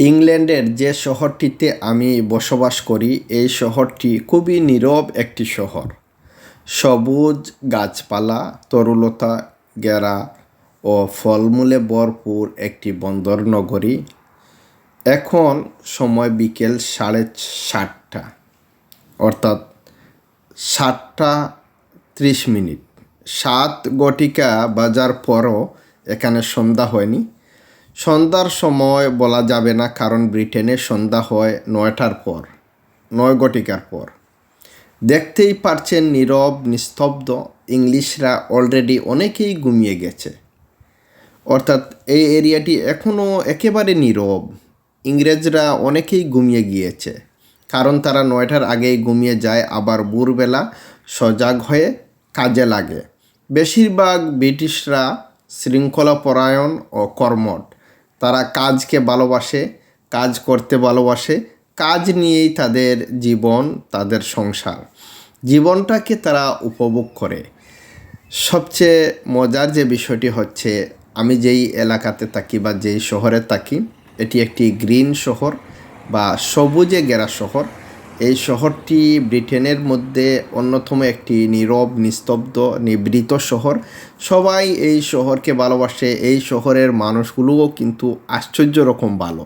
ইংল্যান্ডের যে শহরটিতে আমি বসবাস করি এই শহরটি খুবই নীরব একটি শহর। সবুজ গাছপালা, তরুলতা ঘেরা ও ফলমূলে ভরপুর একটি বন্দর নগরী। এখন সময় বিকেল 7:30, অর্থাৎ 7:30। 7 ঘটিকা বাজার পরও এখানে সন্ধ্যা হয়নি। সন্ধ্যার সময় বলা যাবে না, কারণ ব্রিটেনে সন্ধ্যা হয় 9টার পর, 9 ঘটিকার পর। দেখতেই পারছেন নীরব নিস্তব্ধ। ইংলিশরা অলরেডি অনেকেই ঘুমিয়ে গেছে, অর্থাৎ এই এরিয়াটি এখনও একেবারে নীরব। ইংরেজরা অনেকেই ঘুমিয়ে গিয়েছে, কারণ তারা 9টার আগেই ঘুমিয়ে যায়, আবার ভোরবেলা সজাগ হয়ে কাজে লাগে। বেশিরভাগ ব্রিটিশরা শৃঙ্খলাপরায়ণ ও কর্মঠ। তারা কাজকে ভালোবাসে, কাজ করতে ভালোবাসে। কাজ নিয়েই তাদের জীবন, তাদের সংসার। জীবনটাকে তারা উপভোগ করে। সবচেয়ে মজার যে বিষয়টি হচ্ছে, আমি যেই এলাকাতে থাকি বা যেই শহরে থাকি, এটি একটি গ্রিন শহর বা সবুজে ঘেরা শহর। এই শহরটি ব্রিটেনের মধ্যে অন্যতম একটি নীরব, নিস্তব্ধ, নিভৃত শহর। সবাই এই শহরকে ভালোবাসে। এই শহরের মানুষগুলোও কিন্তু আশ্চর্য রকম ভালো।